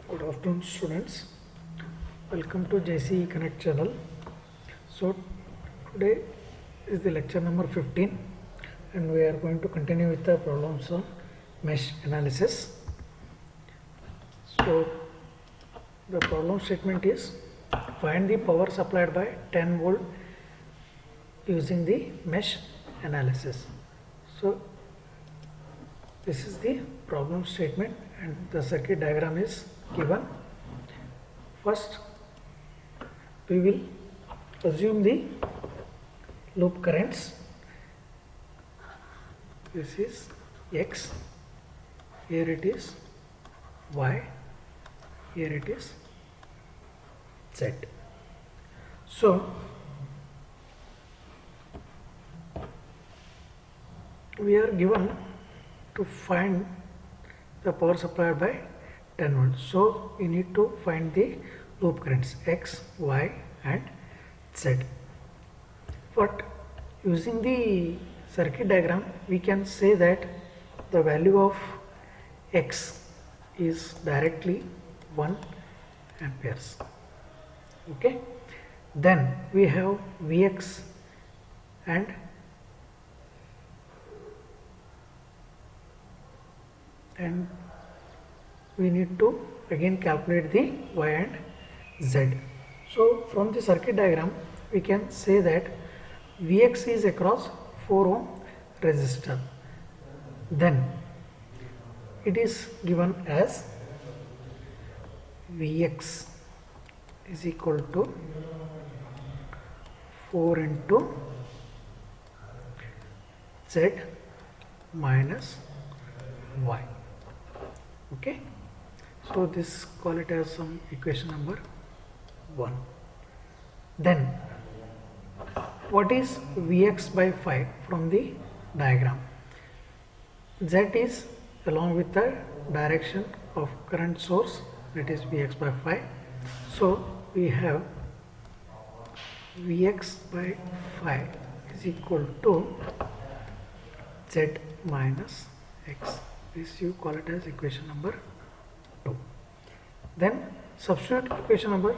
Good afternoon, students. Welcome to JCE Connect channel. So today is the lecture number 15 and we are going to continue with the problems on mesh analysis. So the problem statement is find the power supplied by 10 volt using the mesh analysis. So this is the problem statement and the circuit diagram is given. First we will assume the loop currents. This is X, here it is Y, here it is Z. So we are given to find the power supplied by 10 volts. So we need to find the loop currents X, Y and Z. But using the circuit diagram we can say that the value of X is directly 1 amperes. Okay. Then we have Vx and we need to again calculate the Y and Z. So from the circuit diagram we can say that Vx is across 4 ohm resistor. Then it is given as Vx is equal to 4 into Z minus Y. Okay, so this call it as some equation number 1. Then what is Vx by phi from the diagram? Z is along with the direction of current source, that is Vx by phi. So we have Vx by phi is equal to Z minus X. This you call it as equation number 2. Then substitute equation number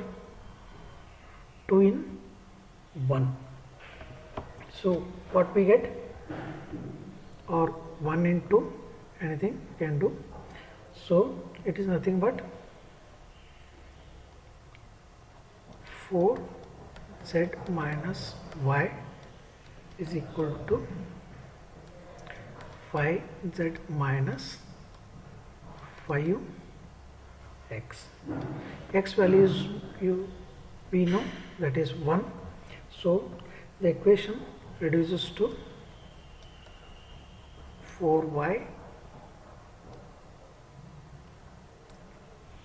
2 in 1. So what we get, or 1 into anything you can do. So it is nothing but 4Z minus Y is equal to 5Z minus 5x. X values we know, that is 1. So the equation reduces to 4y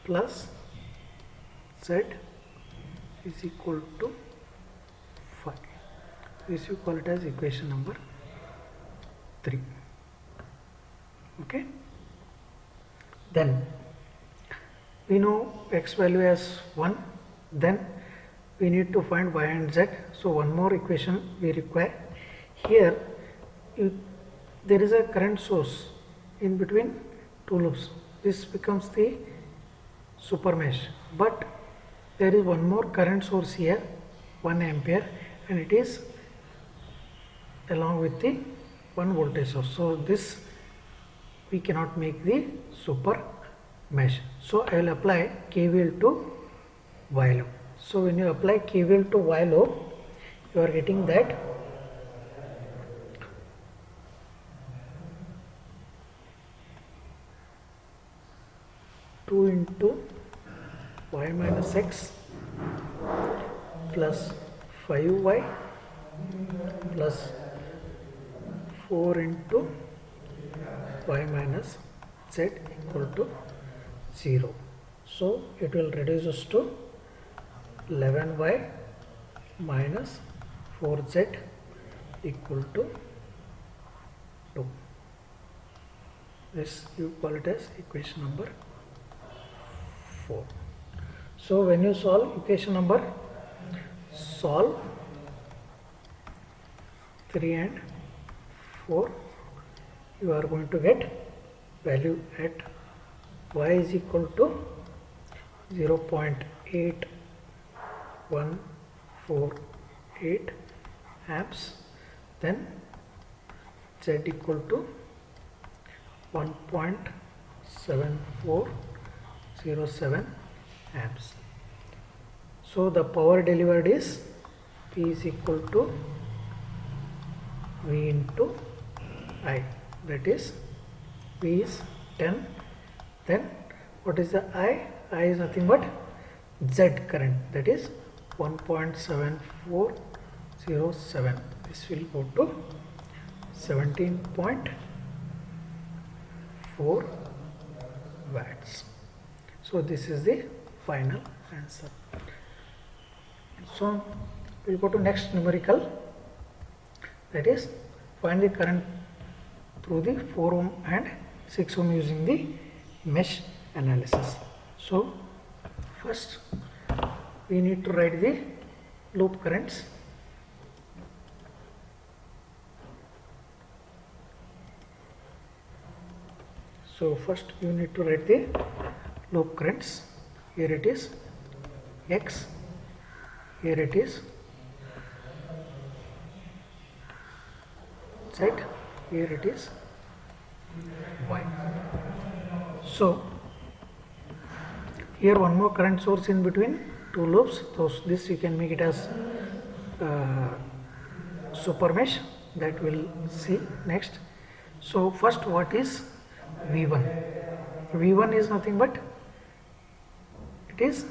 plus z is equal to 5. This you call it as equation number 3. Okay. Then we know x value as 1. Then we need to find y and z. So one more equation we require. Here there is a current source in between two loops. This becomes the super mesh. But there is one more current source here, 1 ampere, and it is along with the 1 voltage source. So this we cannot make the super mesh. So I will apply KVL to Y loop. So when you apply KVL to Y loop, you are getting that two into Y minus X plus 5y plus 4 into Y minus Z equal to 0. So it will reduce us to 11y minus 4z equal to 2. This you call it as equation number 4. So when you solve equation number, solve 3 and 4, you are going to get value at y is equal to 0.8148 amps, then Z equal to 1.7407 amps. So the power delivered is P is equal to V into I, that is V is 10, then what is the I? I is nothing but Z current, that is 1.7407. This will go to 17.4 watts. So this is the final answer. So we'll go to next numerical, that is find the current through the 4 ohm and 6 ohm using the mesh analysis. So first we need to write the loop currents. So first you need to write the loop currents. Here it is X, here it is Z, here it is Y. So here one more current source in between two loops, so this you can make it as super mesh, that we'll see next. So first, what is V1? V1 is nothing but it is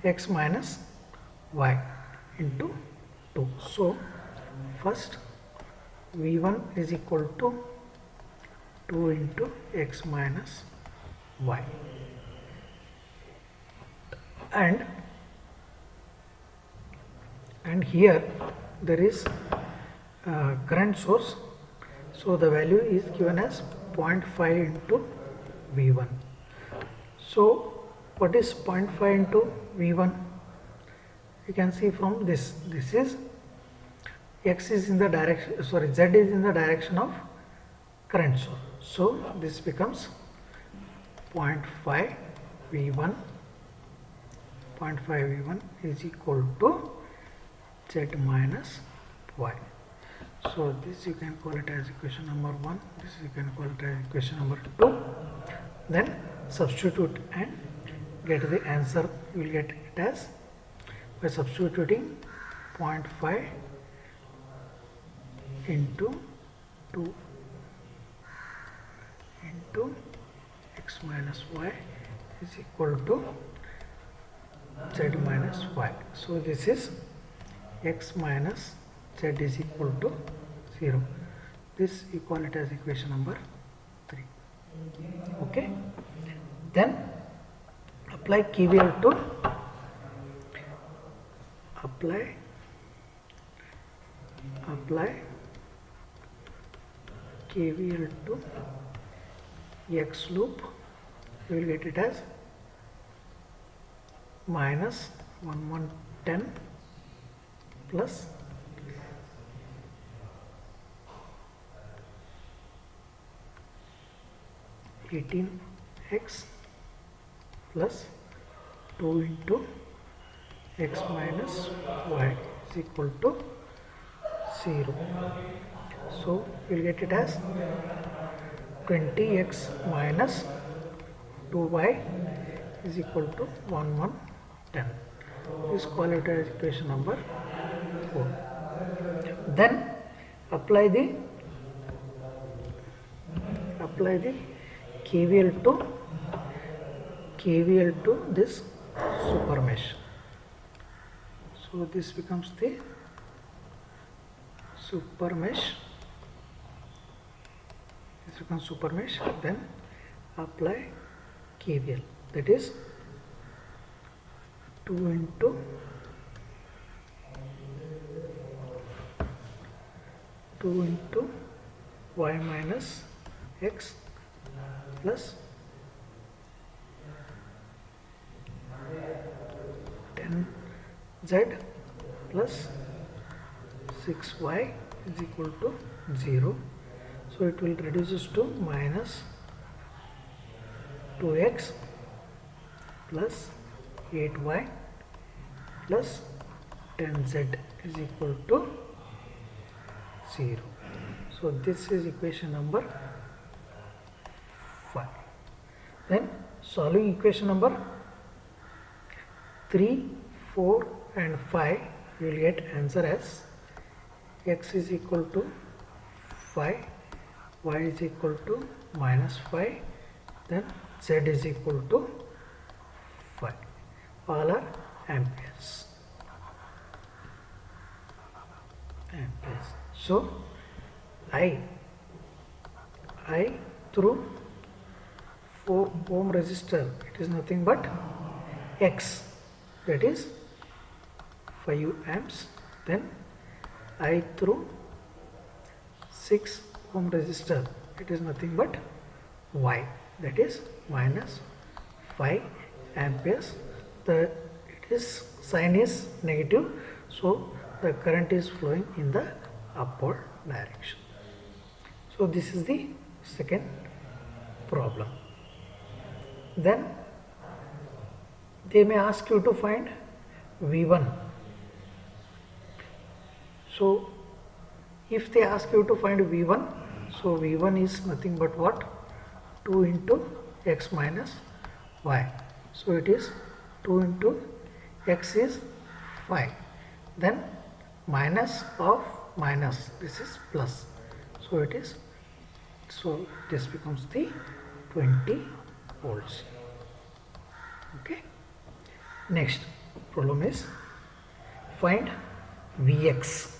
X minus Y into 2. So first V1 is equal to 2 into X minus Y, and here there is current source, so the value is given as 0.5 into V1. So what is 0.5 into V1? You can see from this is X is in the direction, sorry, Z is in the direction of current source. So this becomes 0.5 V1, 0.5 V1 is equal to Z minus Y. So this you can call it as equation number 1, this you can call it as equation number 2. Then substitute and get the answer. You will get it as, by substituting 0.5 into 2 into X minus Y is equal to Z minus Y. So this is X minus Z is equal to 0. This you call it as equation number 3. Okay. Then apply KVL to apply KVL to X loop. You will get it as minus 1110 plus 18x plus 2 into X minus Y is equal to 0. So we will get it as 20x minus 2y is equal to 1110. This call it as equation number 4. Then apply the KVL to this super mesh. So this becomes the super mesh. This becomes super mesh. Then apply KVL, that is 2 into y minus x plus 10z plus 6y is equal to 0. So it will reduces to minus 2x plus 8y plus 10z is equal to 0. So this is equation number 5. Then solving equation number 3, 4 and 5, you will get answer as x is equal to 5, y is equal to minus 5, then z is equal to 5. All are amperes. So I through 4 ohm resistor, it is nothing but X, that is 5 amps. Then I through 6 ohm resistor, it is nothing but Y, that is minus 5 amperes. The sign is negative, so the current is flowing in the upward direction. So this is the second problem. Then they may ask you to find V1. So if they ask you to find V1, so V1 is nothing but what? 2 into x minus y. So it is 2 into x is 5. Then minus of minus, this is plus. So it is, so this becomes the 20 volts. Okay. Next problem is find Vx.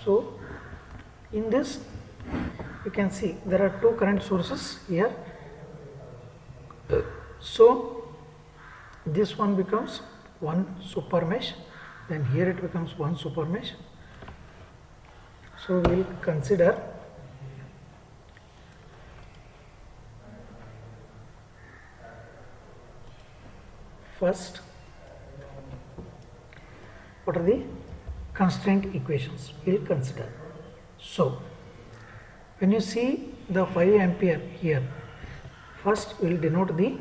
So in this you can see there are two current sources here. So this one becomes one super mesh, then here it becomes one super mesh. So we will consider first what are the constraint equations we will consider. So when you see the 5 ampere here, first we will denote the,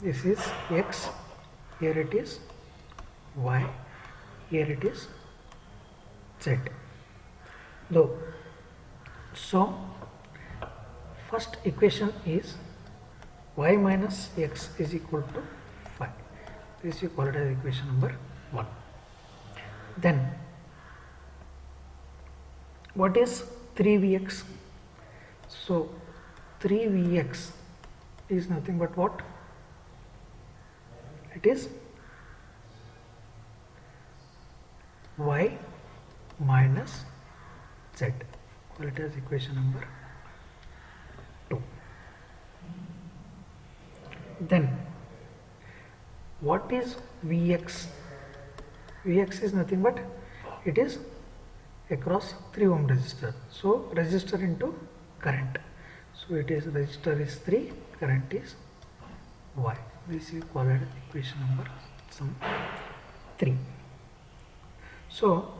this is x, here it is y, here it is z. Though, so first equation is y minus x is equal to 5. This you call it as equation number 1. Then what is 3Vx? So 3Vx is nothing but what? It is y minus z. Call it as equation number 2. Then what is Vx? Vx is nothing but it is across 3 ohm resistor. So resistor into current. So it is resistor is 3, current is y. This is called equation number 3. So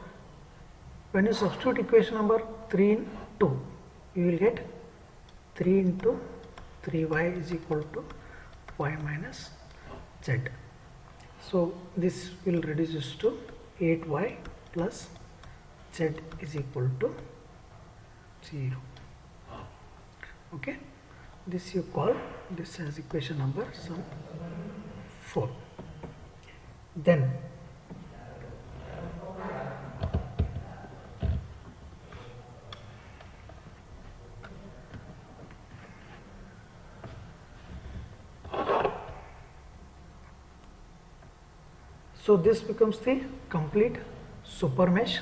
when you substitute equation number 3 in 2, you will get 3 into 3y is equal to y minus z. So this will reduce to 8y plus z is equal to 0. Okay, this you call this as equation number 4. Then so this becomes the complete super mesh.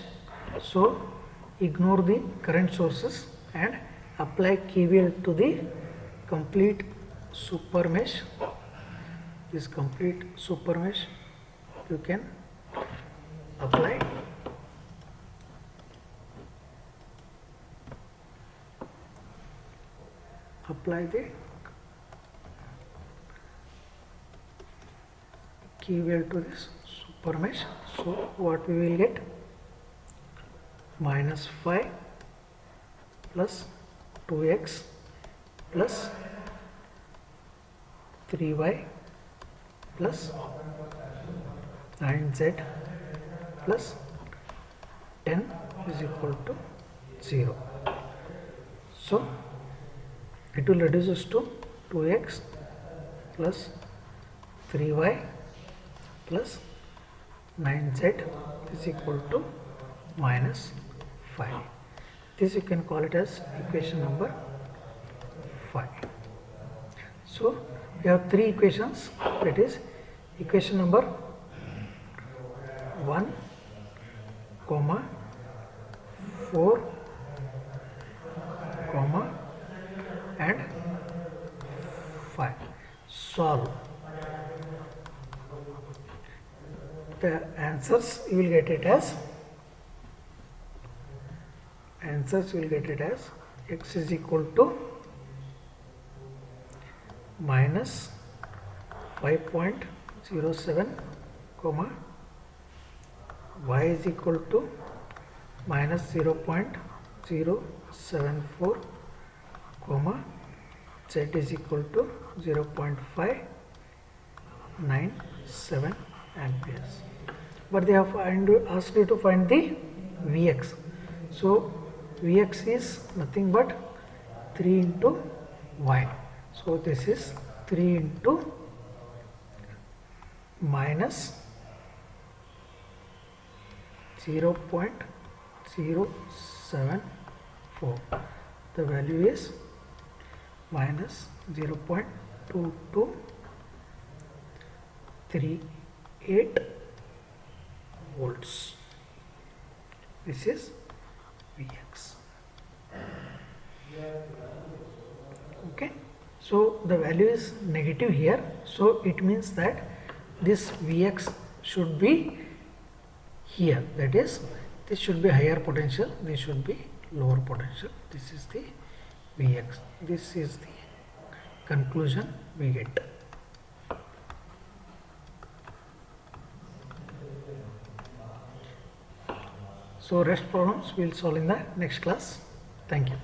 So ignore the current sources and apply KVL to the complete super mesh. This complete super mesh you can apply. The KVL to this super mesh. So what we will get? Minus 5 plus 2x plus 3y plus 9z plus 10 is equal to 0. So it will reduce us to 2x plus 3y plus 9z is equal to minus 5. This you can call it as equation number 5. So we have three equations, that is equation number 1, 4, and 5. Solve. The answers you will get it as x is equal to minus 5.07, y is equal to minus 0.074, z is equal to 0.597 amperes. But they have asked you to find the Vx. So Vx is nothing but 3 into y. So this is 3 into minus 0.074. The value is minus 0.2238 volts. This is Vx. Okay. So the value is negative here. So it means that this Vx should be here. That is, this should be higher potential. This should be lower potential. This is the Vx. This is the conclusion we get. So rest problems we will solve in the next class. Thank you.